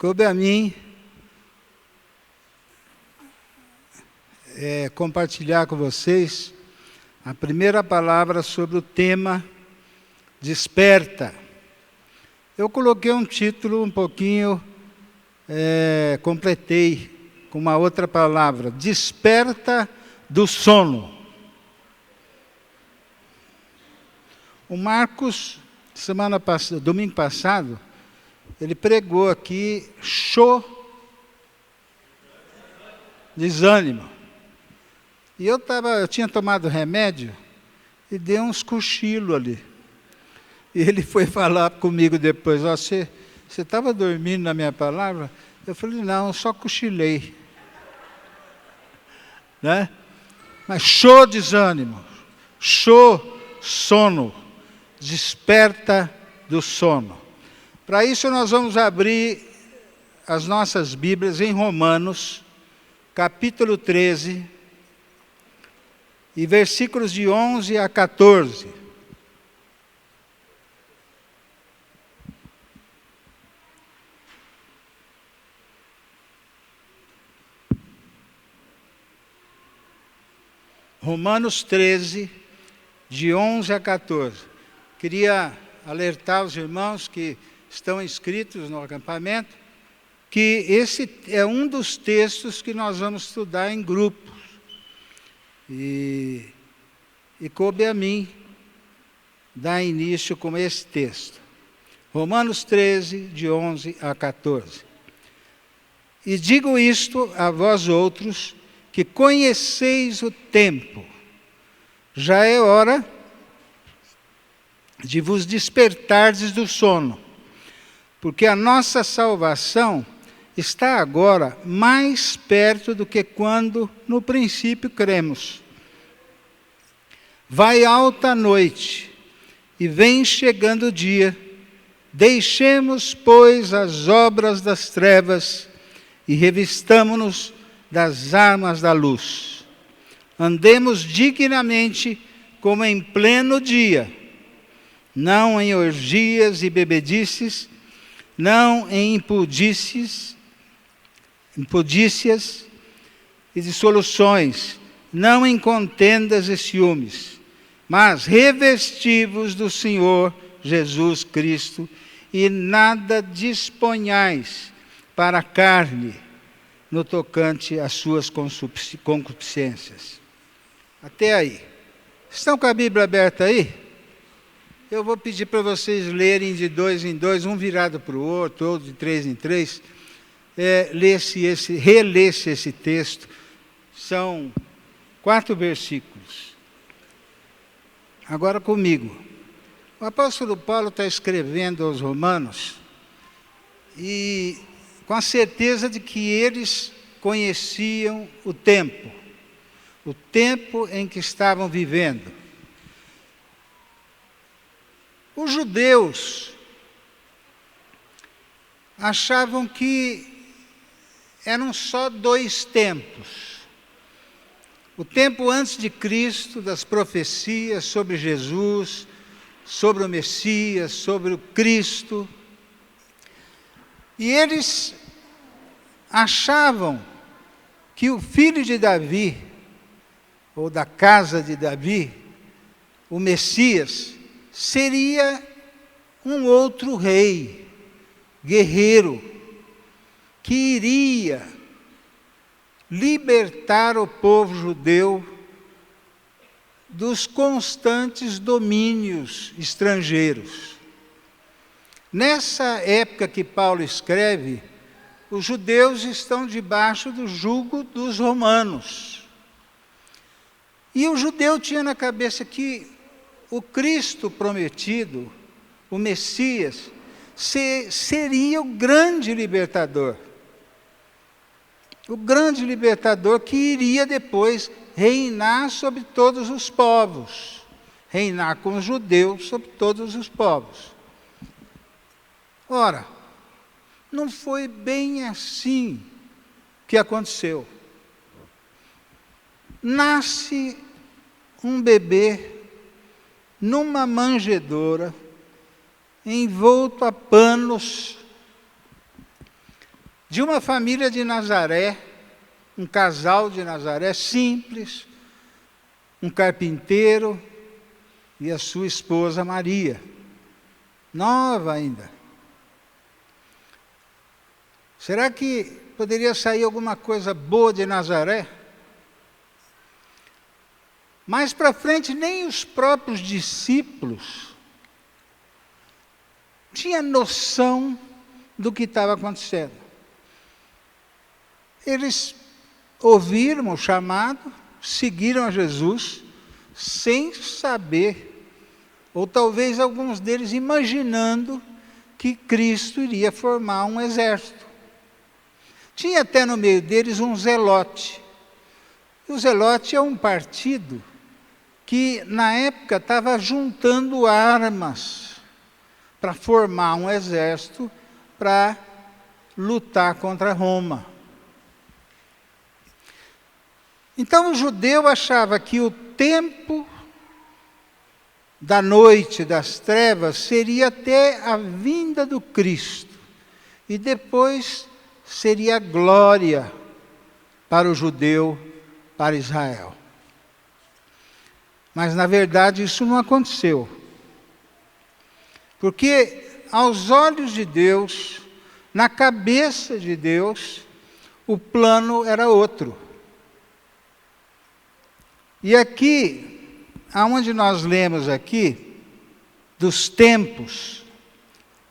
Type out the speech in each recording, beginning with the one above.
Coube a mim compartilhar com vocês a primeira palavra sobre o tema Desperta. Eu coloquei um título um pouquinho, completei com uma outra palavra, Desperta do sono. O Marcos, domingo passado, ele pregou aqui, desânimo. E eu tinha tomado remédio e dei uns cochilos ali. E ele foi falar comigo depois, você estava dormindo na minha palavra? Eu falei, não, eu só cochilei. Né? Mas desânimo, sono, desperta do sono. Para isso nós vamos abrir as nossas Bíblias em Romanos, capítulo 13, e versículos de 11 a 14. Romanos 13, de 11 a 14. Queria alertar os irmãos que estão inscritos no acampamento, que esse é um dos textos que nós vamos estudar em grupos. E coube a mim dar início com esse texto. Romanos 13, de 11 a 14. E digo isto a vós outros, que conheceis o tempo. Já é hora de vos despertardes do sono, porque a nossa salvação está agora mais perto do que quando no princípio cremos. Vai alta a noite e vem chegando o dia. Deixemos, pois, as obras das trevas e revistamo-nos das armas da luz. Andemos dignamente como em pleno dia, não em orgias e bebedices, não em impudícias e dissoluções, não em contendas e ciúmes, mas revesti-vos do Senhor Jesus Cristo, e nada disponhais para a carne no tocante às suas concupiscências. Até aí. Estão com a Bíblia aberta aí? Eu vou pedir para vocês lerem de 2 em 2, um virado para o outro de 3 em 3, relesse esse texto. São 4 versículos. Agora comigo. O apóstolo Paulo está escrevendo aos Romanos e com a certeza de que eles conheciam o tempo em que estavam vivendo. Os judeus achavam que eram só 2 tempos. O tempo antes de Cristo, das profecias sobre Jesus, sobre o Messias, sobre o Cristo. E eles achavam que o filho de Davi, ou da casa de Davi, o Messias, seria um outro rei, guerreiro, que iria libertar o povo judeu dos constantes domínios estrangeiros. Nessa época que Paulo escreve, os judeus estão debaixo do jugo dos romanos. E o judeu tinha na cabeça que o Cristo prometido, o Messias, seria o grande libertador. O grande libertador que iria depois reinar sobre todos os povos. Reinar com os judeus sobre todos os povos. Ora, não foi bem assim que aconteceu. Nasce um bebê numa manjedoura, envolto a panos, de uma família de Nazaré, um casal de Nazaré simples, um carpinteiro e a sua esposa Maria, nova ainda. Será que poderia sair alguma coisa boa de Nazaré? Mais para frente, nem os próprios discípulos tinham noção do que estava acontecendo. Eles ouviram o chamado, seguiram a Jesus, sem saber, ou talvez alguns deles imaginando que Cristo iria formar um exército. Tinha até no meio deles um zelote. O zelote é um partido que na época estava juntando armas para formar um exército para lutar contra Roma. Então o judeu achava que o tempo da noite, das trevas, seria até a vinda do Cristo. E depois seria glória para o judeu, para Israel. Mas, na verdade, isso não aconteceu. Porque, aos olhos de Deus, na cabeça de Deus, o plano era outro. E aqui, aonde nós lemos aqui, dos tempos,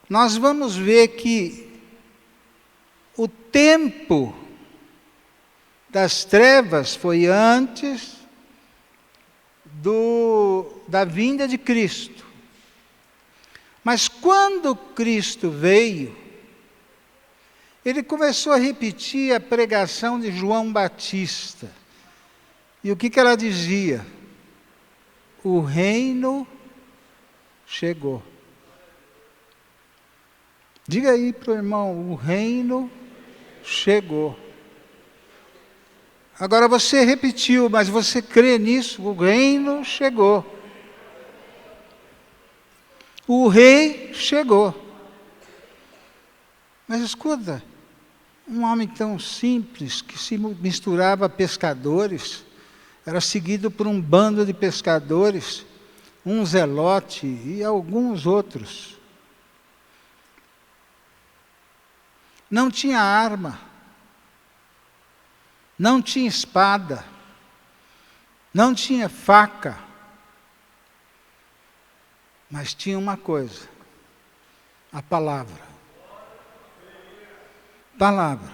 nós vamos ver que o tempo das trevas foi antes da vinda de Cristo. Mas quando Cristo veio, ele começou a repetir a pregação de João Batista. E o que ela dizia? O reino chegou. Diga aí para o irmão, o reino chegou. Agora você repetiu, mas você crê nisso? O reino chegou. O rei chegou. Mas escuta, um homem tão simples, que se misturava a pescadores, era seguido por um bando de pescadores, um zelote e alguns outros. Não tinha arma. Não tinha espada, não tinha faca, mas tinha uma coisa, a palavra. Palavra.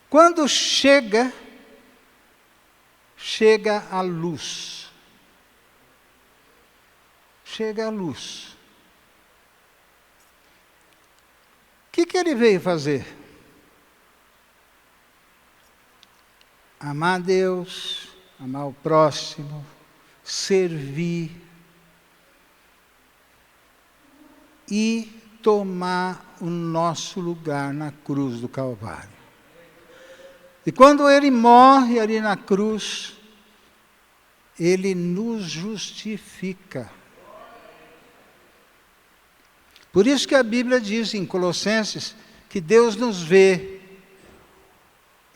Quando chega a luz. Chega a luz. O que ele veio fazer? Amar a Deus, amar o próximo, servir e tomar o nosso lugar na cruz do Calvário. E quando ele morre ali na cruz, ele nos justifica. Por isso que a Bíblia diz em Colossenses que Deus nos vê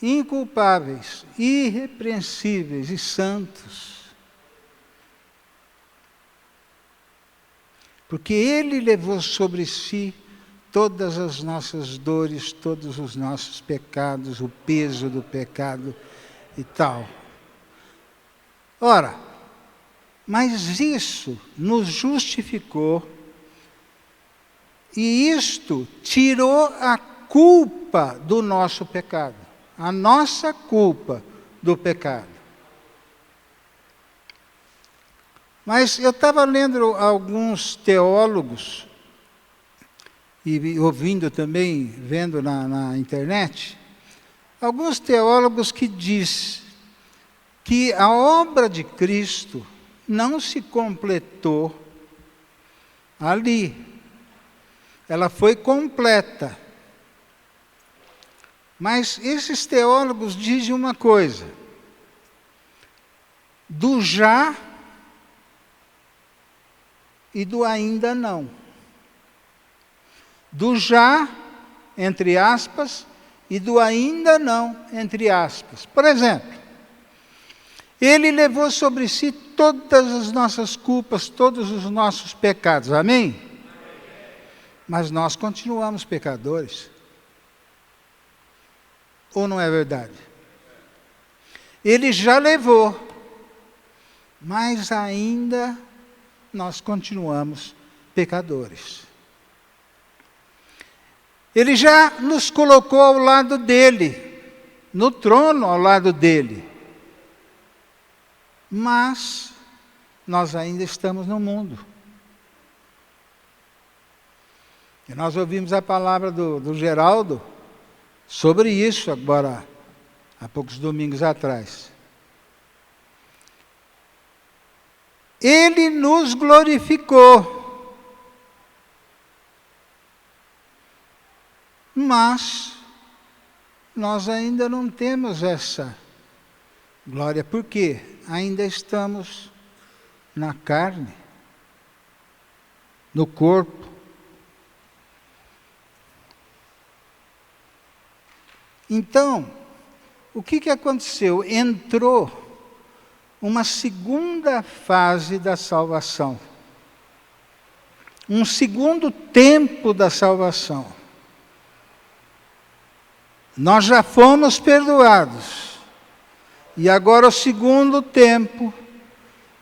inculpáveis, irrepreensíveis e santos. Porque Ele levou sobre si todas as nossas dores, todos os nossos pecados, o peso do pecado e tal. Ora, mas isso nos justificou. E isto tirou a culpa do nosso pecado, a nossa culpa do pecado. Mas eu estava lendo alguns teólogos, e ouvindo também, vendo na internet, alguns teólogos que dizem que a obra de Cristo não se completou ali. Ela foi completa. Mas esses teólogos dizem uma coisa: do já e do ainda não. do já, entre aspas, e do ainda não, entre aspas. Por exemplo, Ele levou sobre si todas as nossas culpas, todos os nossos pecados. Amém? Mas nós continuamos pecadores. Ou não é verdade? Ele já levou, mas ainda nós continuamos pecadores. Ele já nos colocou ao lado dele, no trono ao lado dele. Mas nós ainda estamos no mundo. E nós ouvimos a palavra do Geraldo sobre isso agora, há poucos domingos atrás. Ele nos glorificou, mas nós ainda não temos essa glória. Por quê? Ainda estamos na carne, no corpo. Então, o que aconteceu? Entrou uma segunda fase da salvação. Um segundo tempo da salvação. Nós já fomos perdoados. E agora o segundo tempo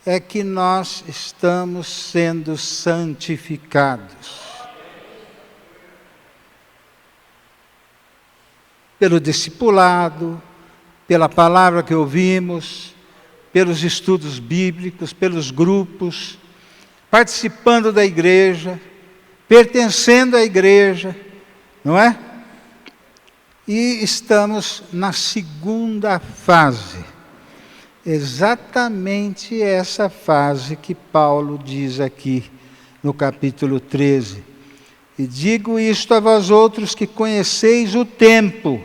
é que nós estamos sendo santificados. Pelo discipulado, pela palavra que ouvimos, pelos estudos bíblicos, pelos grupos, participando da igreja, pertencendo à igreja, não é? E estamos na segunda fase, exatamente essa fase que Paulo diz aqui no capítulo 13. E digo isto a vós outros que conheceis o tempo.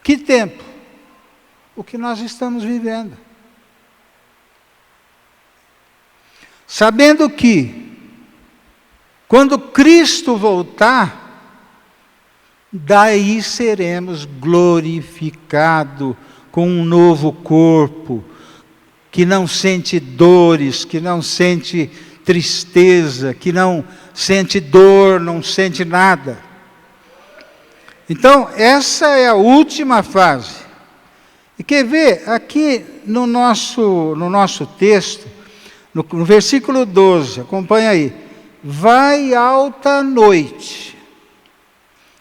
Que tempo? O que nós estamos vivendo. Sabendo que, quando Cristo voltar, daí seremos glorificados com um novo corpo, que não sente dores, que não sente tristeza, que não sente dor, não sente nada. Então, essa é a última fase. E quer ver, aqui no nosso texto, no versículo 12, acompanha aí. Vai alta noite.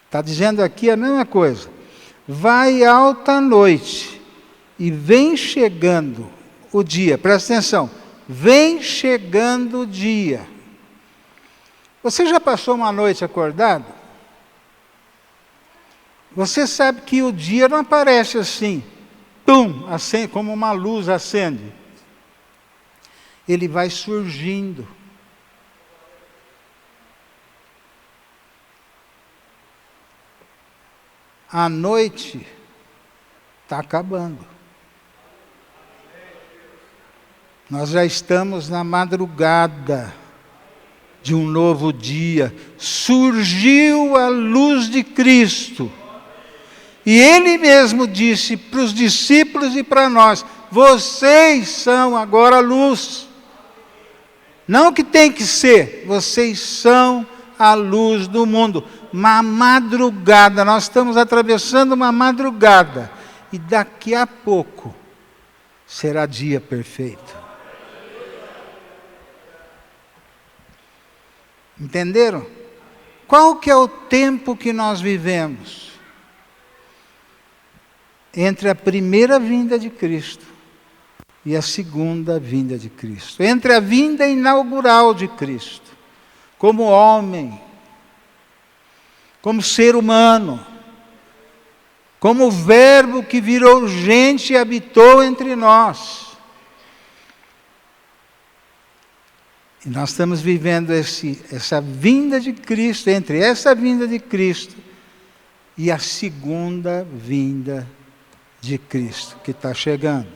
Está dizendo aqui a mesma coisa. Vai alta noite e vem chegando o dia. Presta atenção. Vem chegando o dia. Você já passou uma noite acordado? Você sabe que o dia não aparece assim, pum, acende, como uma luz acende. Ele vai surgindo. A noite está acabando. Nós já estamos na madrugada de um novo dia. Surgiu a luz de Cristo. E Ele mesmo disse para os discípulos e para nós: vocês são agora a luz. Não que tem que ser, vocês são a luz do mundo. Uma madrugada, nós estamos atravessando uma madrugada. E daqui a pouco será dia perfeito. Entenderam? Qual que é o tempo que nós vivemos? Entre a primeira vinda de Cristo e a segunda vinda de Cristo. Entre a vinda inaugural de Cristo, como homem, como ser humano, como o verbo que virou gente e habitou entre nós. E nós estamos vivendo essa vinda de Cristo, entre essa vinda de Cristo e a segunda vinda de Cristo, que está chegando.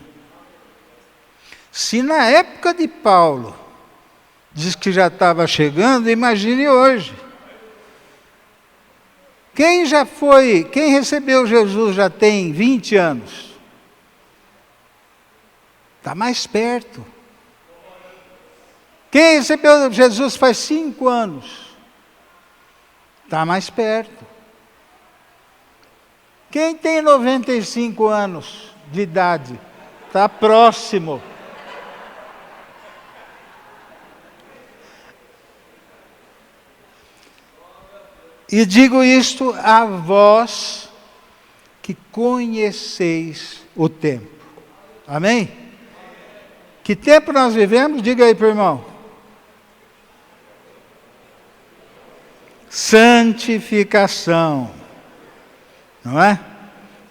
Se na época de Paulo, diz que já estava chegando, imagine hoje. Quem recebeu Jesus já tem 20 anos? Está mais perto. Quem recebeu Jesus faz 5 anos? Está mais perto. Quem tem 95 anos de idade? Está próximo. E digo isto a vós que conheceis o tempo. Amém? Que tempo nós vivemos? Diga aí para o irmão. Santificação. Não é?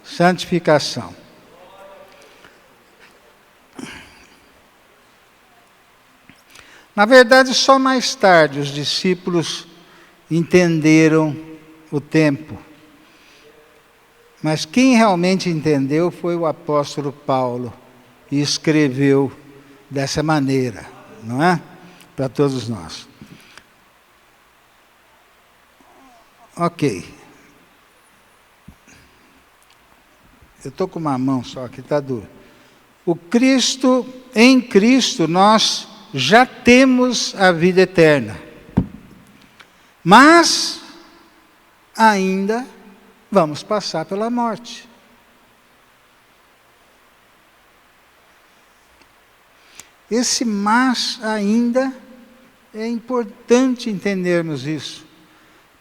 Santificação. Na verdade, só mais tarde os discípulos entenderam o tempo. Mas quem realmente entendeu foi o apóstolo Paulo, e escreveu dessa maneira, não é? Para todos nós. Ok. Eu estou com uma mão só, que está duro. Em Cristo, nós já temos a vida eterna. Mas, ainda vamos passar pela morte. Esse mas ainda é importante entendermos isso,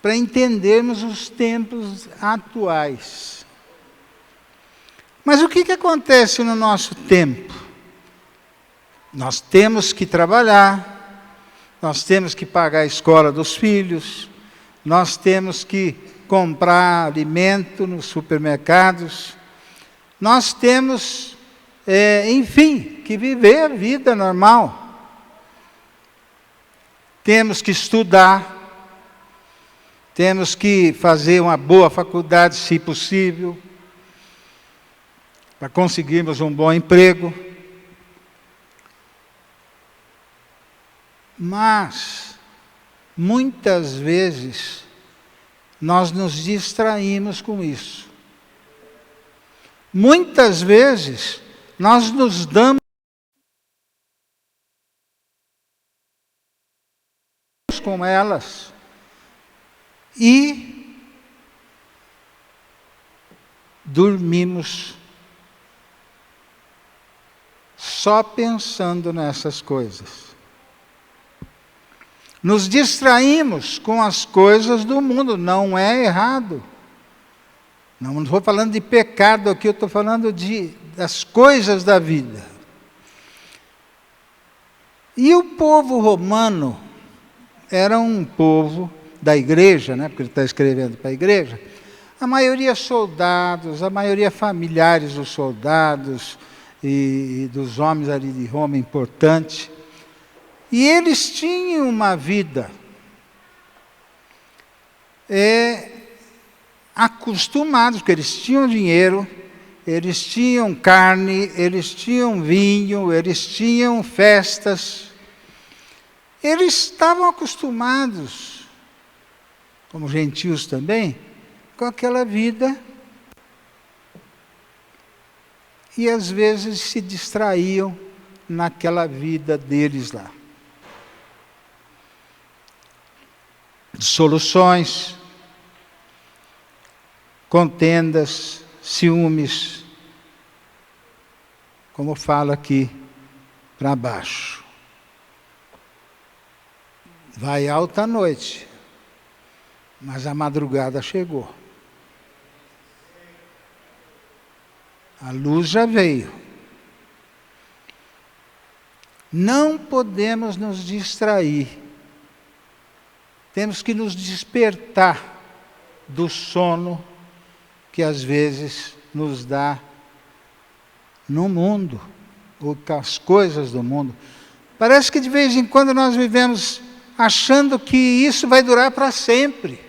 para entendermos os tempos atuais. Mas o que acontece no nosso tempo? Nós temos que trabalhar, nós temos que pagar a escola dos filhos, nós temos que comprar alimento nos supermercados, nós temos, enfim, que viver a vida normal. Temos que estudar, temos que fazer uma boa faculdade, se possível, para conseguirmos um bom emprego. Mas, muitas vezes, nós nos distraímos com isso. Muitas vezes, nós nos damos com elas e dormimos só pensando nessas coisas. Nos distraímos com as coisas do mundo, não é errado. Não estou falando de pecado aqui, eu estou falando das coisas da vida. E o povo romano era um povo da igreja, né, porque ele está escrevendo para a igreja, a maioria soldados, a maioria familiares dos soldados e dos homens ali de Roma importante. E eles tinham uma vida acostumados, porque eles tinham dinheiro, eles tinham carne, eles tinham vinho, eles tinham festas. Eles estavam acostumados, como gentios também, com aquela vida. E às vezes se distraíam naquela vida deles lá. Dissoluções, contendas, ciúmes, como fala aqui para baixo. Vai alta a noite, mas a madrugada chegou. A luz já veio. Não podemos nos distrair. Temos que nos despertar do sono que às vezes nos dá no mundo, ou com as coisas do mundo. Parece que de vez em quando nós vivemos achando que isso vai durar para sempre.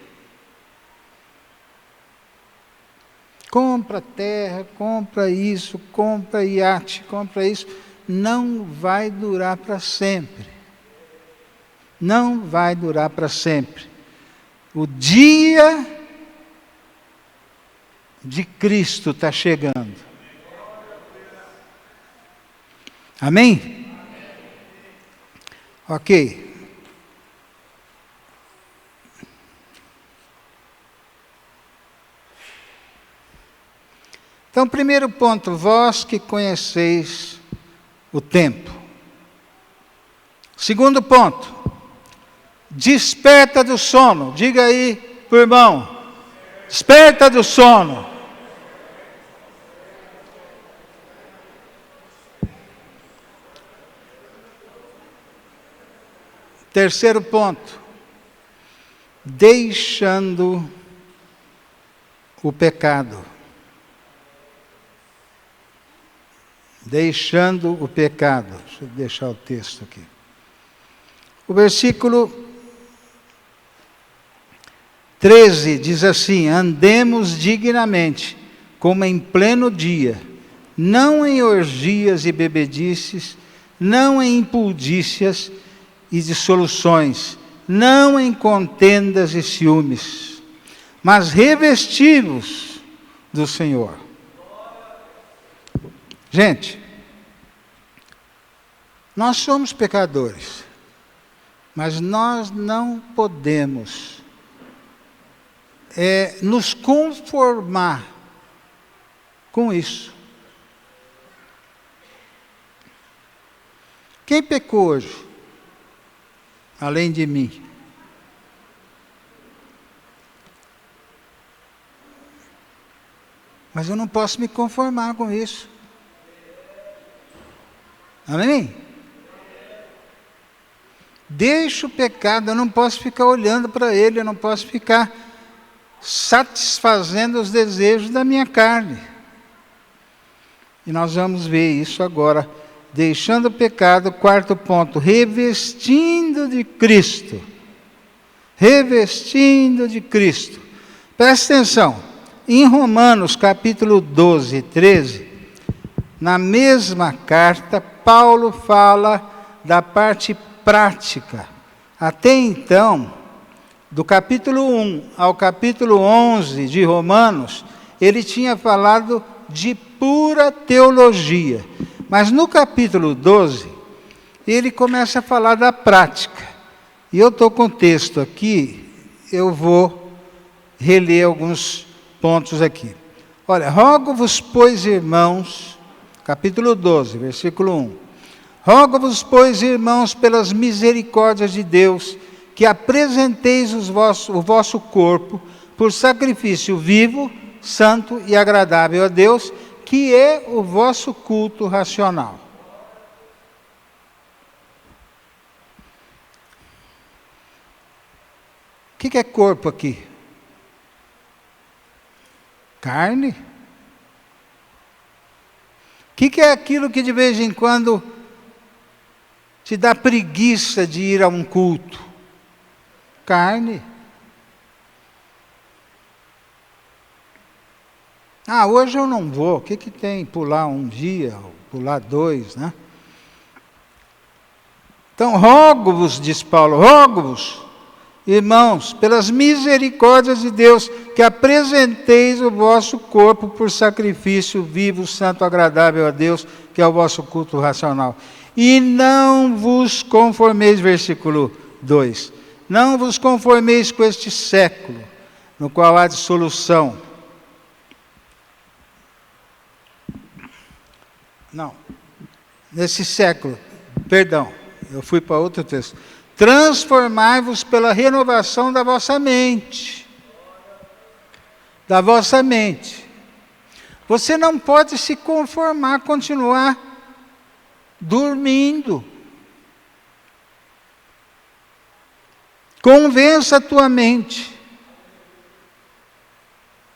Compra terra, compra isso, compra iate, compra isso. Não vai durar para sempre. não vai durar para sempre. O dia de Cristo está chegando. Amém? Ok. Então, primeiro ponto, vós que conheceis o tempo. Segundo ponto, desperta do sono. Diga aí para o irmão, desperta do sono. Terceiro ponto, deixando o pecado. Deixando o pecado. Deixa eu deixar o texto aqui. O versículo 13 diz assim: andemos dignamente, como em pleno dia, não em orgias e bebedices, não em impudícias e dissoluções, não em contendas e ciúmes, mas revesti-vos do Senhor. Gente, nós somos pecadores, mas nós não podemos nos conformar com isso. Quem pecou hoje, além de mim? Mas eu não posso me conformar com isso. Amém? Deixa o pecado, eu não posso ficar olhando para ele, eu não posso ficar satisfazendo os desejos da minha carne. E nós vamos ver isso agora, deixando o pecado, quarto ponto, revestindo de Cristo. Revestindo de Cristo. Presta atenção, em Romanos capítulo 12, 13, na mesma carta, Paulo fala da parte prática. Até então, do capítulo 1 ao capítulo 11 de Romanos, ele tinha falado de pura teologia. Mas no capítulo 12, ele começa a falar da prática. E eu estou com o texto aqui, eu vou reler alguns pontos aqui. Olha, rogo-vos, pois, irmãos, capítulo 12, versículo 1. Rogo-vos, pois, irmãos, pelas misericórdias de Deus, que apresenteis o vosso corpo por sacrifício vivo, santo e agradável a Deus, que é o vosso culto racional. O que é corpo aqui? Carne? O que é aquilo que de vez em quando te dá preguiça de ir a um culto? Carne. Ah, hoje eu não vou. O que tem? Pular um dia, pular dois, né? Então, rogo-vos, diz Paulo, rogo-vos, irmãos, pelas misericórdias de Deus, que apresenteis o vosso corpo por sacrifício vivo, santo, agradável a Deus, que é o vosso culto racional. E não vos conformeis, versículo 2, não vos conformeis com este século, no qual há dissolução. Não, nesse século, perdão, eu fui para outro texto. Transformai-vos pela renovação da vossa mente. Da vossa mente. Você não pode se conformar, continuar dormindo. Convença a tua mente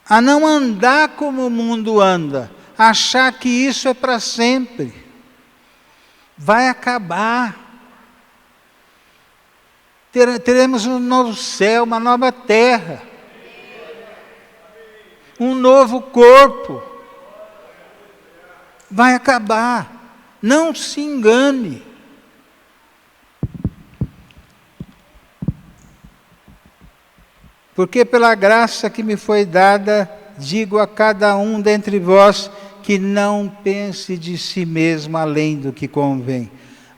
a não andar como o mundo anda, achar que isso é para sempre. Vai acabar. Teremos um novo céu, uma nova terra, um novo corpo. Vai acabar. Não se engane. Porque pela graça que me foi dada, digo a cada um dentre vós que não pense de si mesmo além do que convém.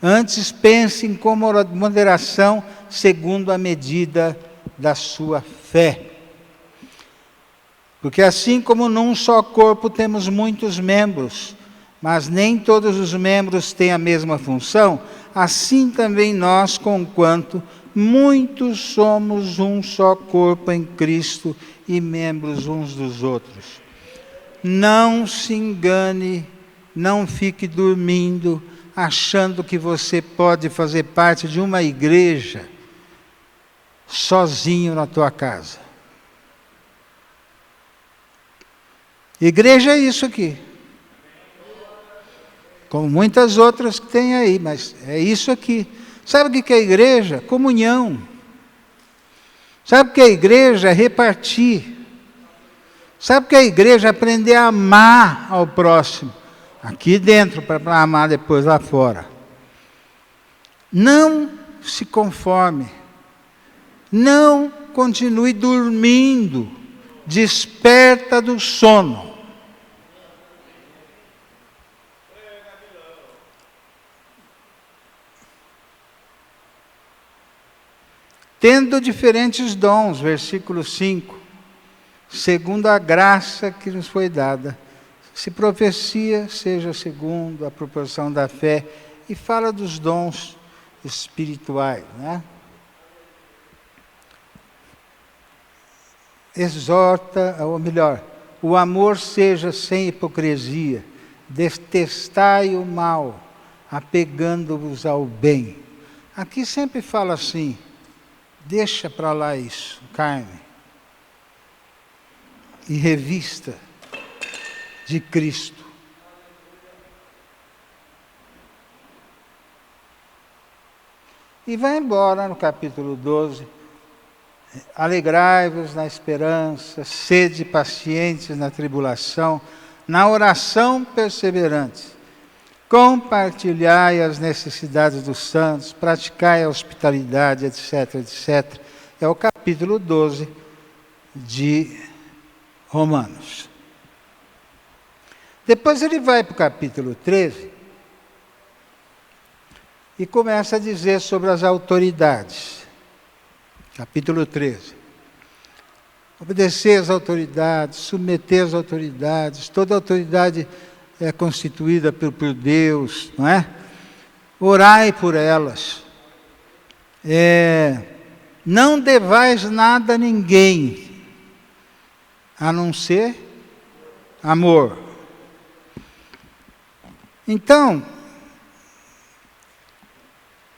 Antes pense com moderação, segundo a medida da sua fé. Porque assim como num só corpo temos muitos membros, mas nem todos os membros têm a mesma função, assim também nós, conquanto muitos somos um só corpo em Cristo e membros uns dos outros. Não se engane, não fique dormindo, achando que você pode fazer parte de uma igreja sozinho na tua casa. Igreja é isso aqui. Como muitas outras que tem aí, mas é isso aqui. Sabe o que é igreja? Comunhão. Sabe o que é igreja? Repartir. Sabe o que é igreja? Aprender a amar ao próximo. Aqui dentro, para amar depois lá fora. Não se conforme. Não continue dormindo. Desperta do sono. Tendo diferentes dons, versículo 5, segundo a graça que nos foi dada. Se profecia, seja segundo a proporção da fé, e fala dos dons espirituais, né? Exorta, ou melhor, o amor seja sem hipocrisia, detestai o mal, apegando-vos ao bem. Aqui sempre fala assim, deixa para lá isso, carne, e revista de Cristo. E vai embora no capítulo 12, alegrai-vos na esperança, sede pacientes na tribulação, na oração perseverantes, compartilhai as necessidades dos santos, praticai a hospitalidade, etc, etc. É o capítulo 12 de Romanos. Depois ele vai para o capítulo 13 e começa a dizer sobre as autoridades. Capítulo 13. Obedecer às autoridades, submeter às autoridades, toda autoridade é constituída por Deus, não é? Orai por elas. Não devais nada a ninguém, a não ser amor. Então,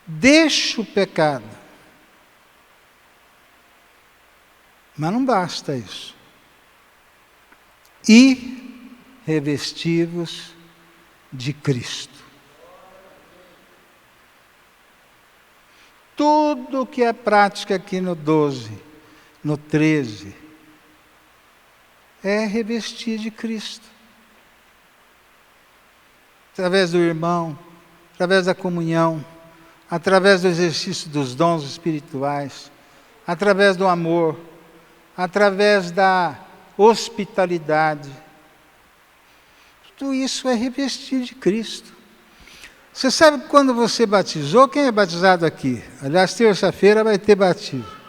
deixa o pecado. Mas não basta isso. E revesti-vos de Cristo. Tudo que é prática aqui no 12, no 13, é revestir de Cristo. Através do irmão, através da comunhão, através do exercício dos dons espirituais, através do amor, através da hospitalidade. Tudo isso é revestir de Cristo. Você sabe que quando você batizou, quem é batizado aqui? Aliás, terça-feira vai ter batismo.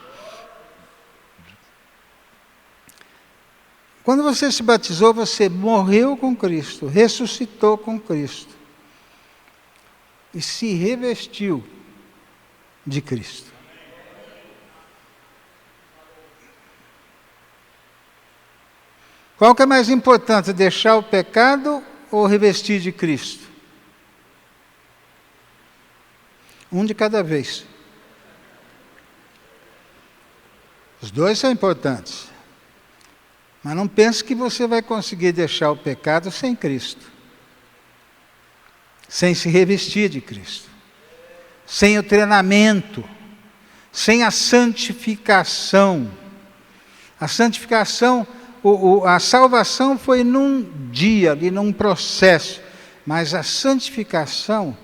Quando você se batizou, você morreu com Cristo, ressuscitou com Cristo e se revestiu de Cristo. Qual que é mais importante, deixar o pecado ou revestir de Cristo? Um de cada vez. Os dois são importantes. Mas não pense que você vai conseguir deixar o pecado sem Cristo. Sem se revestir de Cristo. Sem o treinamento. Sem a santificação. A santificação, a salvação foi num dia, ali num processo. Mas a santificação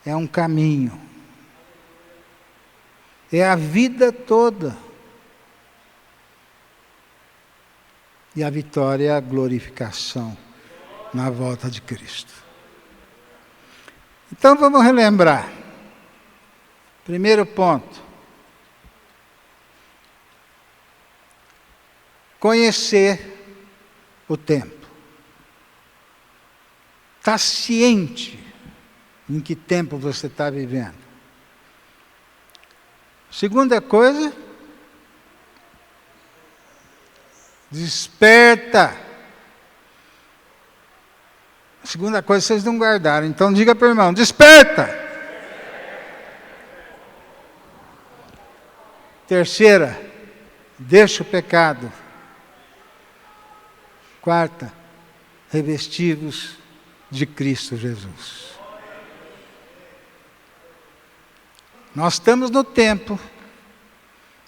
é um caminho. É a vida toda. e a vitória é a glorificação na volta de Cristo. Então vamos relembrar. Primeiro ponto. Conhecer o tempo. Está ciente em que tempo você está vivendo. Segunda coisa, desperta. A segunda coisa vocês não guardaram, então diga para o irmão, desperta. Terceira, deixa o pecado. Quarta, revestivos de Cristo Jesus. Nós estamos no tempo,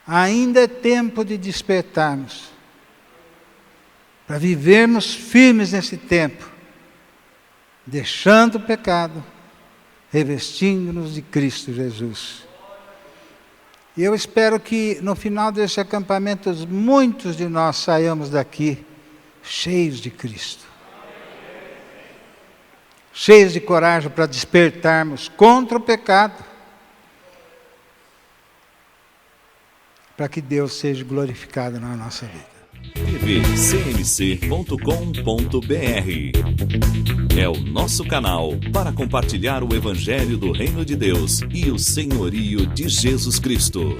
ainda é tempo de despertarmos, para vivermos firmes nesse tempo, deixando o pecado, revestindo-nos de Cristo Jesus. E eu espero que no final desse acampamento, muitos de nós saiamos daqui cheios de Cristo. Cheios de coragem para despertarmos contra o pecado, para que Deus seja glorificado na nossa vida. tvcmc.com.br é o nosso canal para compartilhar o Evangelho do Reino de Deus e o senhorio de Jesus Cristo.